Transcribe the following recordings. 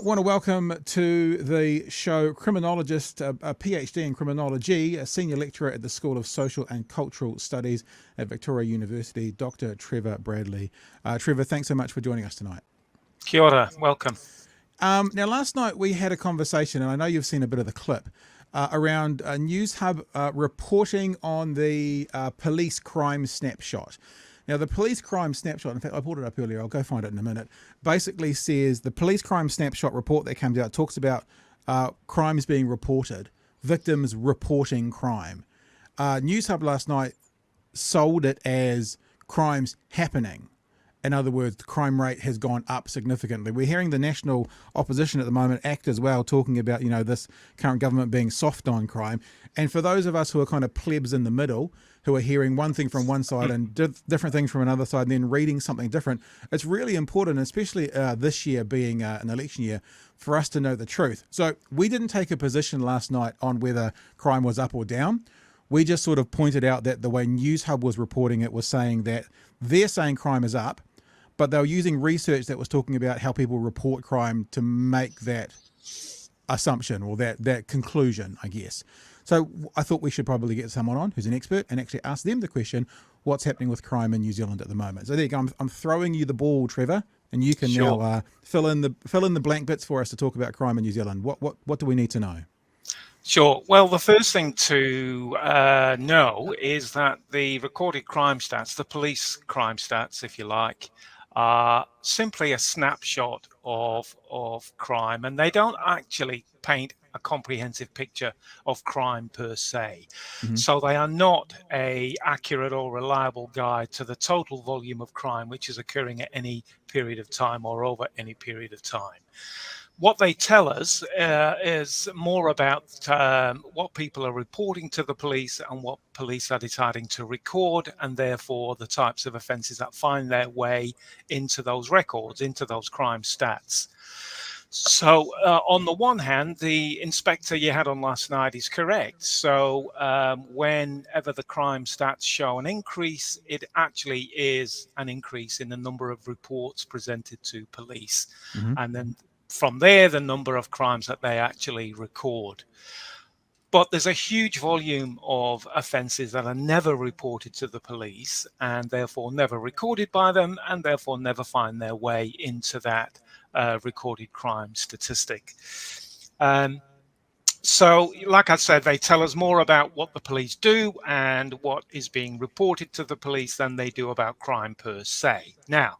want to welcome to the show criminologist, a PhD in criminology, a senior lecturer at the School of Social and Cultural Studies at Victoria University, Dr. Trevor Bradley. Trevor, thanks so much for joining us tonight. Kia ora, welcome. Now, last night we had a conversation, and I know you've seen a bit of the clip, around News Hub reporting on the police crime snapshot. Now, the police crime snapshot, in fact, I pulled it up earlier, I'll go find it in a minute, basically says the police crime snapshot report that comes out talks about crimes being reported, victims reporting crime. News Hub last night sold it as crimes happening. In other words, the crime rate has gone up significantly. We're hearing the national opposition at the moment act as well, talking about, this current government being soft on crime. And for those of us who are kind of plebs in the middle, who are hearing one thing from one side and different things from another side, and then reading something different, it's really important, especially this year being an election year, for us to know the truth. So we didn't take a position last night on whether crime was up or down. We just sort of pointed out that the way News Hub was reporting it was saying that they're saying crime is up, but they were using research that was talking about how people report crime to make that assumption or that conclusion, I guess. So I thought we should probably get someone on who's an expert and actually ask them the question, what's happening with crime in New Zealand at the moment? So there you go. I'm throwing you the ball, Trevor, and you can now fill in the blank bits for us to talk about crime in New Zealand. What do we need to know? Sure. Well, the first thing to know is that the recorded crime stats, the police crime stats, if you like, are simply a snapshot of crime, and they don't actually paint a comprehensive picture of crime per se. Mm-hmm. So they are not a accurate or reliable guide to the total volume of crime which is occurring at any period of time or over any period of time. What they tell us is more about what people are reporting to the police and what police are deciding to record, and therefore the types of offences that find their way into those records, into those crime stats. So on the one hand, the inspector you had on last night is correct. So whenever the crime stats show an increase, it actually is an increase in the number of reports presented to police. Mm-hmm. And then from there, the number of crimes that they actually record. But there's a huge volume of offences that are never reported to the police and therefore never recorded by them and therefore never find their way into that recorded crime statistic. So, like I said, they tell us more about what the police do and what is being reported to the police than they do about crime per se. Now,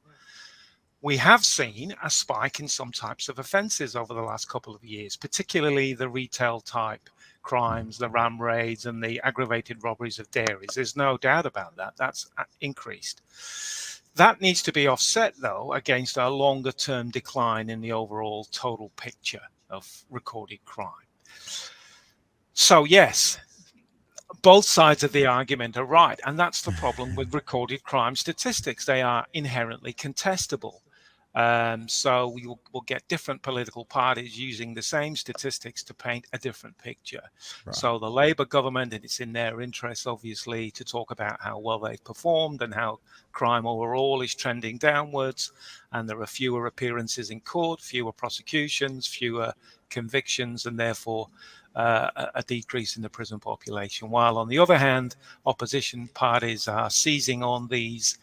we have seen a spike in some types of offences over the last couple of years, particularly the retail type crimes, the ram raids and the aggravated robberies of dairies. There's no doubt about that. That's increased. That needs to be offset, though, against a longer term decline in the overall total picture of recorded crime. So, yes, both sides of the argument are right. And that's the problem with recorded crime statistics. They are inherently contestable. So we will get different political parties using the same statistics to paint a different picture. Right. So the Labour government, and it's in their interest, obviously, to talk about how well they've performed and how crime overall is trending downwards. And there are fewer appearances in court, fewer prosecutions, fewer convictions, and therefore a decrease in the prison population. While on the other hand, opposition parties are seizing on these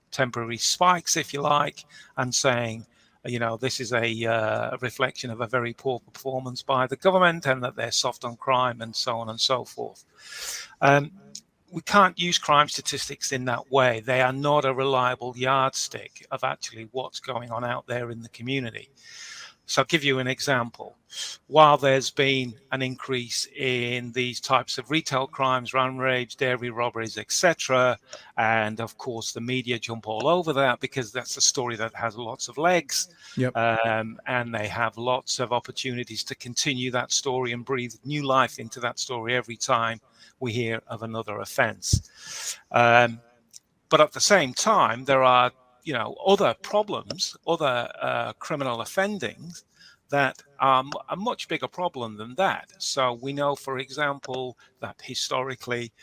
temporary spikes, if you like, and saying, this is a reflection of a very poor performance by the government and that they're soft on crime and so on and so forth. We can't use crime statistics in that way. They are not a reliable yardstick of actually what's going on out there in the community. So I'll give you an example. While there's been an increase in these types of retail crimes, ram raids, dairy robberies, etc., and of course the media jump all over that because that's a story that has lots of legs, and they have lots of opportunities to continue that story and breathe new life into that story every time we hear of another offence. But at the same time, there are other problems, other criminal offendings that are a much bigger problem than that. So we know, for example, that historically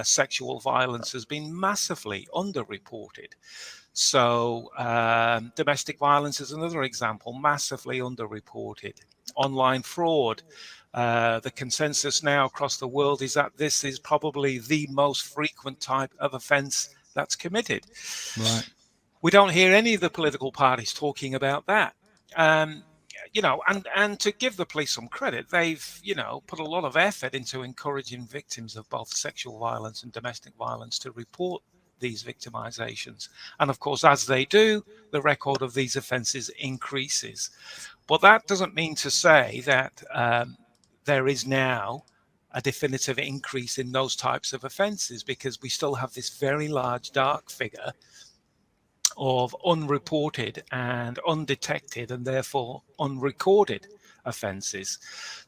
sexual violence has been massively underreported. So domestic violence is another example, massively underreported. Online fraud. The consensus now across the world is that this is probably the most frequent type of offence that's committed. Right. We don't hear any of the political parties talking about that. Um, and to give the police some credit, they've, put a lot of effort into encouraging victims of both sexual violence and domestic violence to report these victimizations. And of course, as they do, the record of these offences increases. But that doesn't mean to say that there is now a definitive increase in those types of offences, because we still have this very large dark figure of unreported and undetected and therefore unrecorded offences.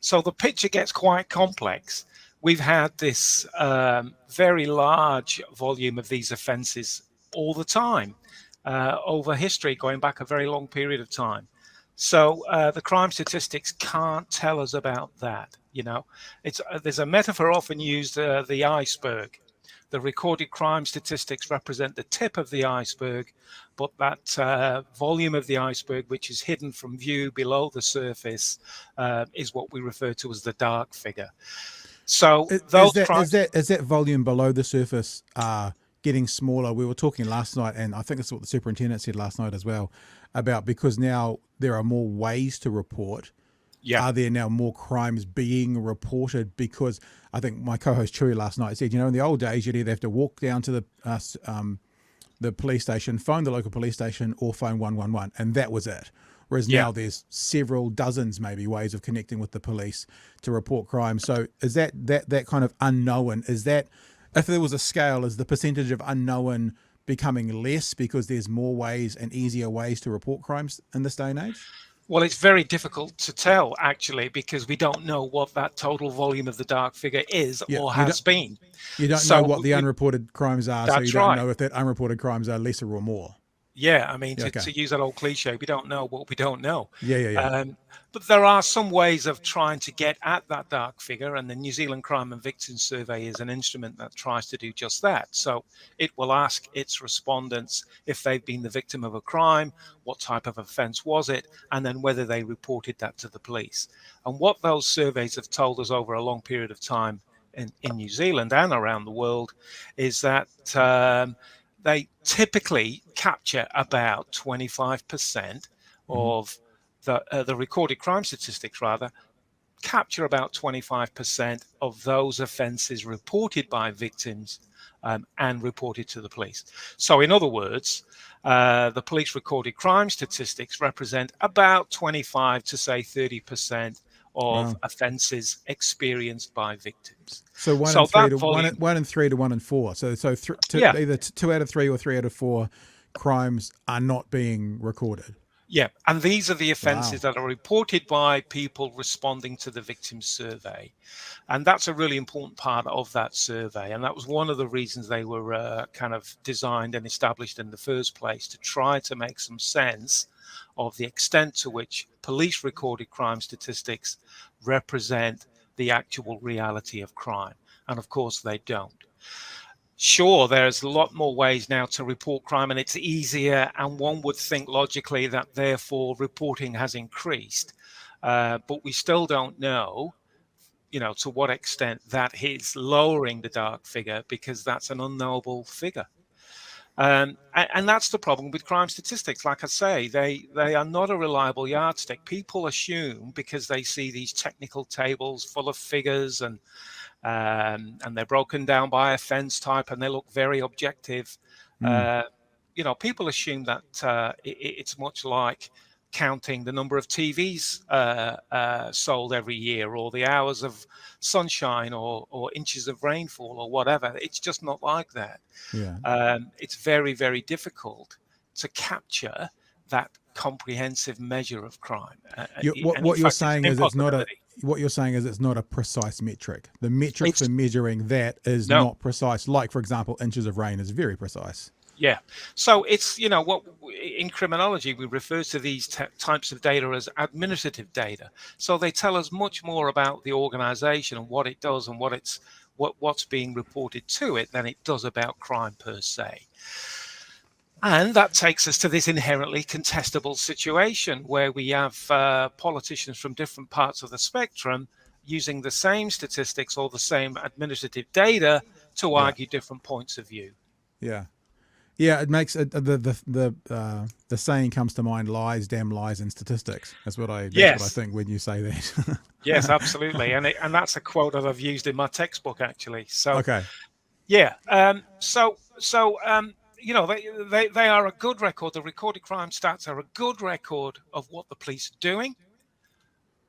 So the picture gets quite complex. We've had this very large volume of these offences all the time over history, going back a very long period of time. So the crime statistics can't tell us about that. There's a metaphor often used, the iceberg. The recorded crime statistics represent the tip of the iceberg, but that volume of the iceberg, which is hidden from view below the surface, is what we refer to as the dark figure. So Is that volume below the surface getting smaller? We were talking last night, and I think that's what the superintendent said last night as well, about because now there are more ways to report. Yeah. Are there now more crimes being reported? Because I think my co-host Chewy last night said, in the old days, you'd either have to walk down to the police station, phone the local police station, or phone 111, and that was it. Whereas now there's several dozens, maybe, ways of connecting with the police to report crime. So is that kind of unknown? Is that, if there was a scale, is the percentage of unknown becoming less because there's more ways and easier ways to report crimes in this day and age? Well, it's very difficult to tell, actually, because we don't know what that total volume of the dark figure is or has been. You don't know what the unreported crimes are, so you don't know if that unreported crimes are lesser or more. Yeah, I mean, to use that old cliche, we don't know what we don't know. Yeah. But there are some ways of trying to get at that dark figure, and the New Zealand Crime and Victims Survey is an instrument that tries to do just that. So it will ask its respondents if they've been the victim of a crime, what type of offence was it, and then whether they reported that to the police. And what those surveys have told us over a long period of time in New Zealand and around the world is that they typically capture about 25% of the recorded crime statistics, capture about 25% of those offences reported by victims and reported to the police. So in other words, the police recorded crime statistics represent about 25 to say 30% of offences experienced by victims. So one in 3 to 1 in 4. So either 2 out of 3 or 3 out of 4 crimes are not being recorded. Yeah, and these are the offences that are reported by people responding to the victims survey. And that's a really important part of that survey. And that was one of the reasons they were kind of designed and established in the first place, to try to make some sense of the extent to which police recorded crime statistics represent the actual reality of crime. And of course, they don't. Sure, there's a lot more ways now to report crime, and it's easier, and one would think logically that therefore reporting has increased. But we still don't know, to what extent that is lowering the dark figure, because that's an unknowable figure. And that's the problem with crime statistics. Like I say, they are not a reliable yardstick. People assume, because they see these technical tables full of figures and they're broken down by offense type and they look very objective. People assume that it's much like counting the number of TVs sold every year, or the hours of sunshine, or inches of rainfall, or whatever. It's just not like that. It's very, very difficult to capture that comprehensive measure of crime. What you're saying is it's not a precise metric. The metric for measuring that is not precise. Like, for example, inches of rain is very precise. Yeah. So it's, what in criminology, we refer to these types of data as administrative data. So they tell us much more about the organization and what it does and what's being reported to it than it does about crime per se. And that takes us to this inherently contestable situation where we have politicians from different parts of the spectrum using the same statistics or the same administrative data to Yeah. argue different points of view. Yeah. Yeah, it makes it, the saying comes to mind: lies, damn lies, and statistics. That's what I Yes, think when you say that. yes, absolutely, and that's a quote that I've used in my textbook actually. So Okay. yeah, they are a good record. The recorded crime stats are a good record of what the police are doing.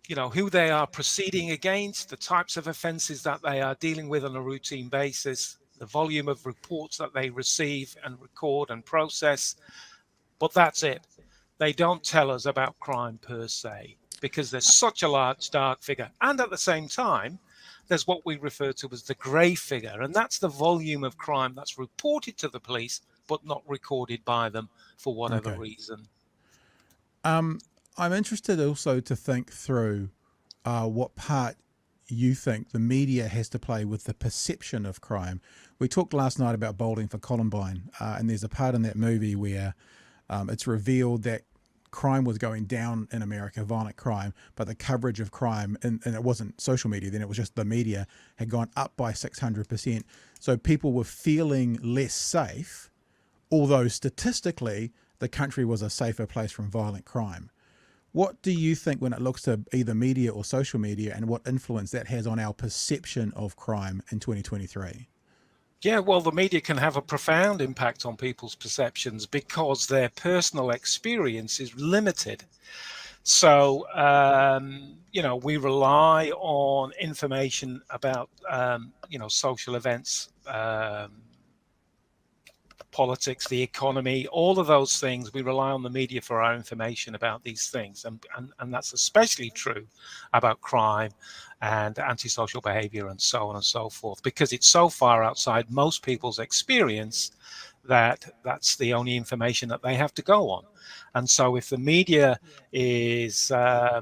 Who they are proceeding against, the types of offences that they are dealing with on a routine basis, the volume of reports that they receive and record and process. But that's it. They don't tell us about crime per se because there's such a large dark figure. And at the same time, there's what we refer to as the grey figure, and that's the volume of crime that's reported to the police but not recorded by them for whatever Okay. reason. I'm interested also to think through what part you think the media has to play with the perception of crime. We talked last night about Bowling for Columbine, and there's a part in that movie where it's revealed that crime was going down in America, violent crime, but the coverage of crime, and it wasn't social media then, it was just the media, had gone up by 600%. So people were feeling less safe, although statistically the country was a safer place from violent crime. What do you think when it looks to either media or social media, and what influence that has on our perception of crime in 2023? Yeah, well, the media can have a profound impact on people's perceptions because their personal experience is limited. So, we rely on information about, social events, politics, the economy, all of those things. We rely on the media for our information about these things. And that's especially true about crime and antisocial behavior and so on and so forth, because it's so far outside most people's experience that that's the only information that they have to go on. And so if the media is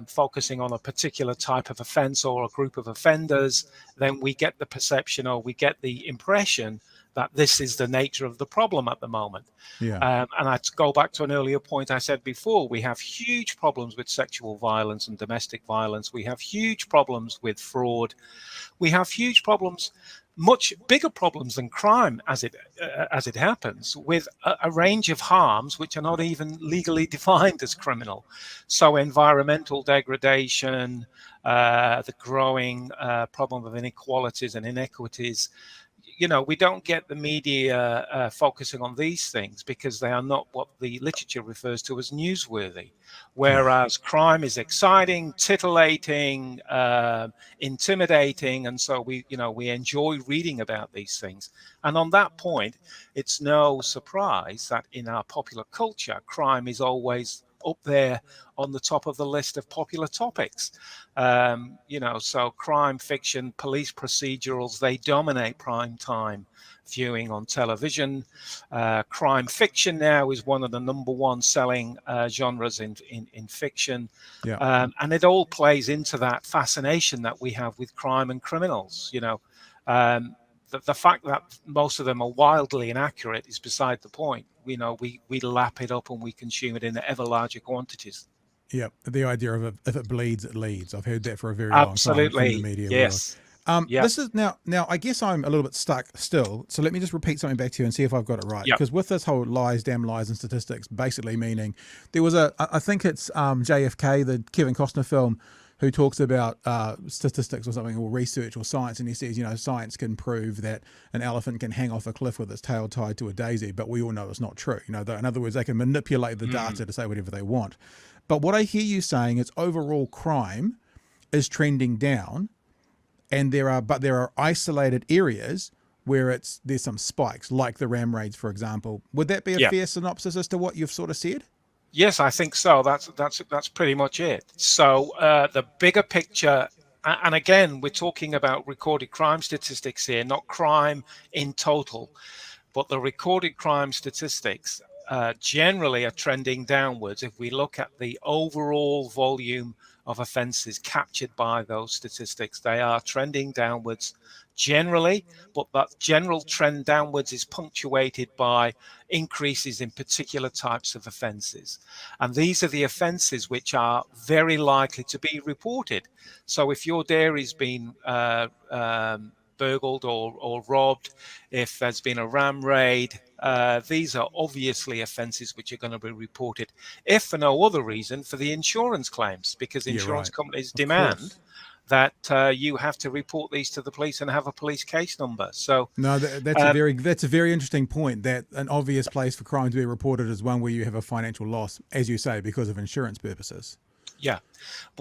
focusing on a particular type of offense or a group of offenders, then we get the perception or we get the impression that this is the nature of the problem at the moment. Yeah. And I go back to an earlier point I said before, we have huge problems with sexual violence and domestic violence. We have huge problems with fraud. We have huge problems, much bigger problems than crime as it happens, with a range of harms which are not even legally defined as criminal. So environmental degradation, the growing problem of inequalities and inequities. We don't get the media focusing on these things because they are not what the literature refers to as newsworthy. Whereas crime is exciting, titillating, intimidating, and so we enjoy reading about these things. And on that point, it's no surprise that in our popular culture, crime is always up there on the top of the list of popular topics. So crime fiction, police procedurals, they dominate prime time viewing on television. Crime fiction now is one of the number one selling genres in fiction. Yeah. And it all plays into that fascination that we have with crime and criminals. The fact that most of them are wildly inaccurate is beside the point. We lap it up and we consume it in ever larger quantities. Yeah, the idea of if it bleeds, it leads. I've heard that for a very long time from the Absolutely. media world. Yes. Yeah. This is now. I guess I'm a little bit stuck still. So let me just repeat something back to you and see if I've got it right. Yeah. Because with this whole lies, damn lies, and statistics, basically meaning there was I think it's JFK, the Kevin Costner film, who talks about statistics or something, or research or science, and he says, science can prove that an elephant can hang off a cliff with its tail tied to a daisy, but we all know it's not true. In other words, they can manipulate the data to say whatever they want. But what I hear you saying is overall crime is trending down, and there are isolated areas where there's some spikes, like the ram raids, for example. Would that be a fair synopsis as to what you've sort of said? Yes, I think so. That's pretty much it. So the bigger picture, and again, we're talking about recorded crime statistics here, not crime in total, but the recorded crime statistics generally are trending downwards. If we look at the overall volume of offences captured by those statistics, they are trending downwards generally, but that general trend downwards is punctuated by increases in particular types of offences. And these are the offences which are very likely to be reported. So if your dairy's been burgled or robbed, if there's been a ram raid, these are obviously offences which are going to be reported, if for no other reason, for the insurance claims, because insurance companies demand that you have to report these to the police and have a police case number. So no, that's a very interesting point. That an obvious place for crime to be reported is one where you have a financial loss, as you say, because of insurance purposes. Yeah.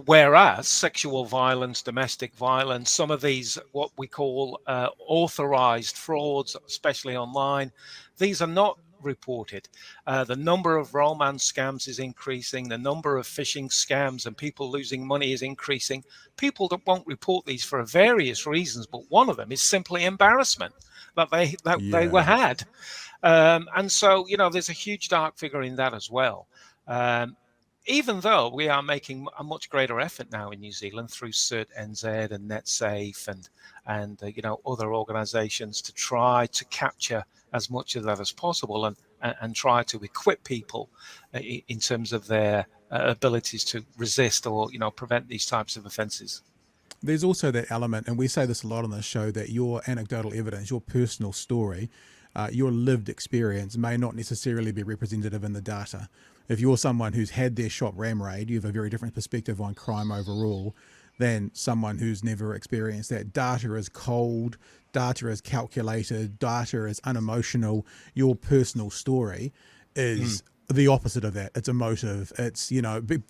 Whereas sexual violence, domestic violence, some of these, what we call authorized frauds, especially online, these are not reported. The number of romance scams is increasing. The number of phishing scams and people losing money is increasing. People that won't report these for various reasons, but one of them is simply embarrassment that they were had. And so, there's a huge dark figure in that as well. Even though we are making a much greater effort now in New Zealand through CERT NZ and NetSafe and other organisations to try to capture as much of that as possible and try to equip people in terms of their abilities to resist or prevent these types of offences. There's also that element, and we say this a lot on this show, that your anecdotal evidence, your personal story, your lived experience may not necessarily be representative in the data. If you're someone who's had their shop ram raid, you have a very different perspective on crime overall than someone who's never experienced that. Data is cold, data is calculated, data is unemotional. Your personal story is the opposite of that. It's emotive. It's,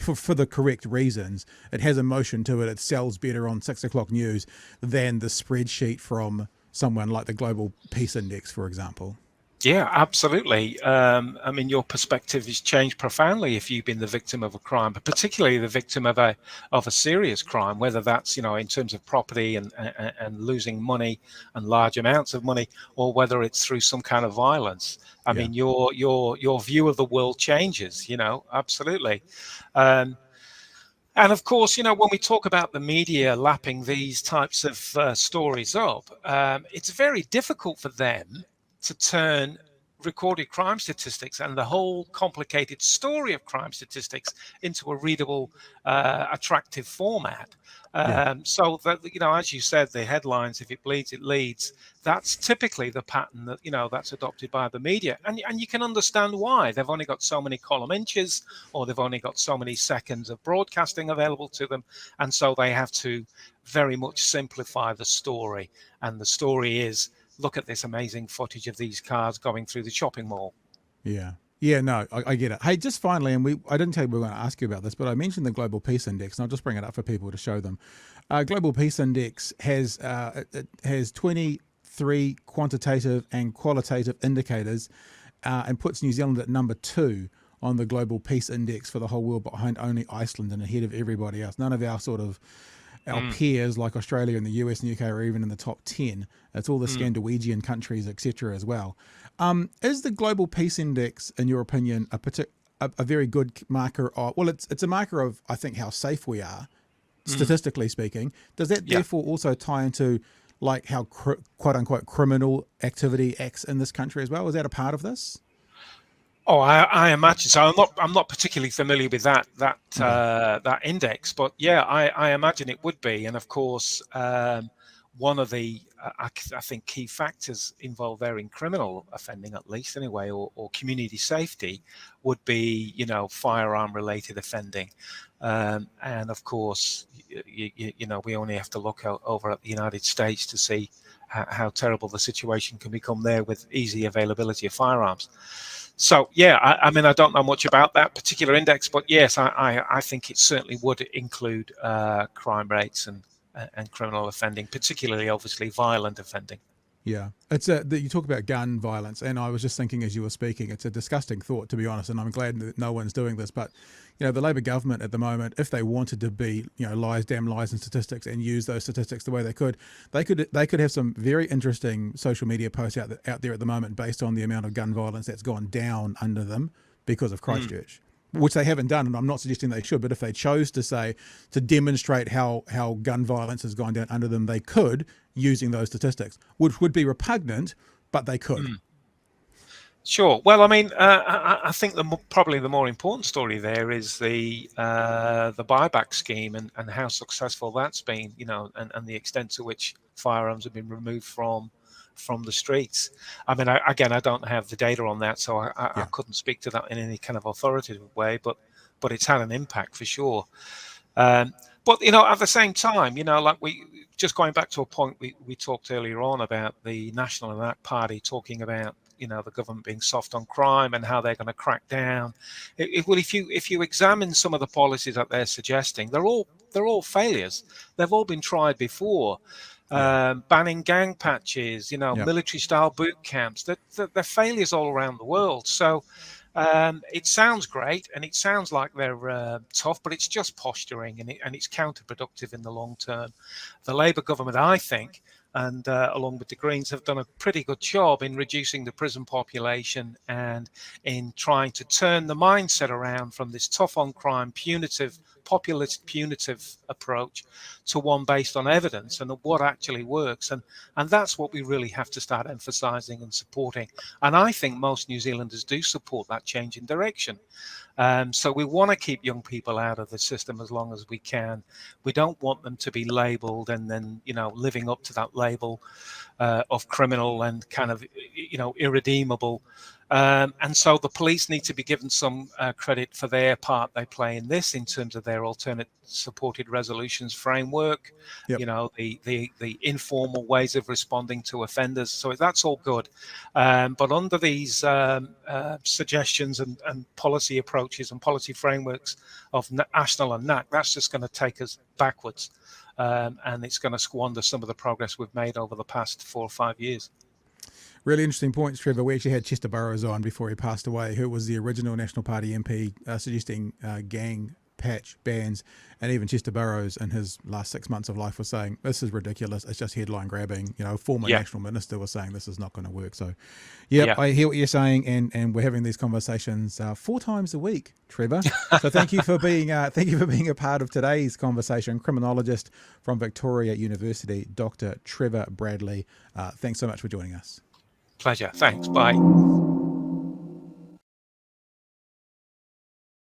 for the correct reasons. It has emotion to it. It sells better on 6 o'clock news than the spreadsheet from someone like the Global Peace Index, for example. Yeah, absolutely. Your perspective has changed profoundly if you've been the victim of a crime, but particularly the victim of a serious crime, whether that's in terms of property and losing money and large amounts of money, or whether it's through some kind of violence. I mean, your view of the world changes. Absolutely. And of course, when we talk about the media lapping these types of stories up, it's very difficult for them to turn recorded crime statistics and the whole complicated story of crime statistics into a readable, attractive format. So that, as you said, the headlines, if it bleeds, it leads. That's typically the pattern that, that's adopted by the media. And you can understand why. They've only got so many column inches, or they've only got so many seconds of broadcasting available to them. And so they have to very much simplify the story. And the story is, look at this amazing footage of these cars going through the shopping mall. Yeah, no, I get it. Hey, just finally, and I didn't tell you we were going to ask you about this, but I mentioned the Global Peace Index, and I'll just bring it up for people to show them. Global Peace Index has 23 quantitative and qualitative indicators, and puts New Zealand at number 2 on the Global Peace Index for the whole world, behind only Iceland and ahead of everybody else. None of our peers like Australia and the US and UK are even in the top 10. It's all the Scandinavian countries, etc. as well. Is the Global Peace Index, in your opinion, a very good marker of, well, it's a marker of, I think, how safe we are, statistically speaking. Does that therefore also tie into like how quote unquote criminal activity acts in this country as well? Is that a part of this? Oh, I imagine so. I'm not particularly familiar with that index, but yeah, I imagine it would be. And of course, one of the I think key factors involved there in criminal offending, at least anyway, or community safety, would be firearm related offending. And of course, we only have to look over at the United States to see how terrible the situation can become there with easy availability of firearms. So yeah, I mean, I don't know much about that particular index, but yes, I think it certainly would include crime rates and criminal offending, particularly obviously violent offending. Yeah, you talk about gun violence, and I was just thinking as you were speaking, it's a disgusting thought, to be honest. And I'm glad that no one's doing this. But the Labor government at the moment, if they wanted to be, lies, damn lies, and statistics, and use those statistics the way they could have some very interesting social media posts out there at the moment based on the amount of gun violence that's gone down under them because of Christchurch. Which they haven't done, and I'm not suggesting they should, but if they chose to demonstrate how gun violence has gone down under them, they could, using those statistics, which would be repugnant, but they could. Sure. Well, I mean, I think probably the more important story there is the buyback scheme and how successful that's been, and the extent to which firearms have been removed from the streets. I mean, I don't have the data on that, so I couldn't speak to that in any kind of authoritative way, but it's had an impact for sure. But at the same time, like we just going back to a point we talked earlier on about the National and that party talking about the government being soft on crime and how they're going to crack down. If you examine some of the policies that they're suggesting, they're all failures. They've all been tried before. Banning gang patches, military style boot camps. They're failures all around the world. So it sounds great and it sounds like they're tough, but it's just posturing and it's counterproductive in the long term. The Labour government, I think, and along with the Greens, have done a pretty good job in reducing the prison population and in trying to turn the mindset around from this tough on crime, populist punitive approach to one based on evidence and what actually works. And that's what we really have to start emphasizing and supporting. And I think most New Zealanders do support that change in direction. So we want to keep young people out of the system as long as we can. We don't want them to be labeled and then, living up to that label of criminal and kind of, irredeemable. And so the police need to be given some credit for their part they play in this in terms of their alternate supported resolutions framework, the informal ways of responding to offenders. So that's all good. But under these suggestions and policy approaches and policy frameworks of National and NAC, that's just going to take us backwards. And it's going to squander some of the progress we've made over the past 4 or 5 years. Really interesting points, Trevor. We actually had Chester Burrows on before he passed away, who was the original National Party MP suggesting gang patch bans, and even Chester Burrows in his last 6 months of life was saying this is ridiculous, it's just headline grabbing. Former national minister was saying this is not going to work. So I hear what you're saying, and we're having these conversations 4 times a week, Trevor. So thank you for being a part of today's conversation. Criminologist from Victoria University, Dr. Trevor Bradley. Thanks so much for joining us. Pleasure. Thanks. Bye.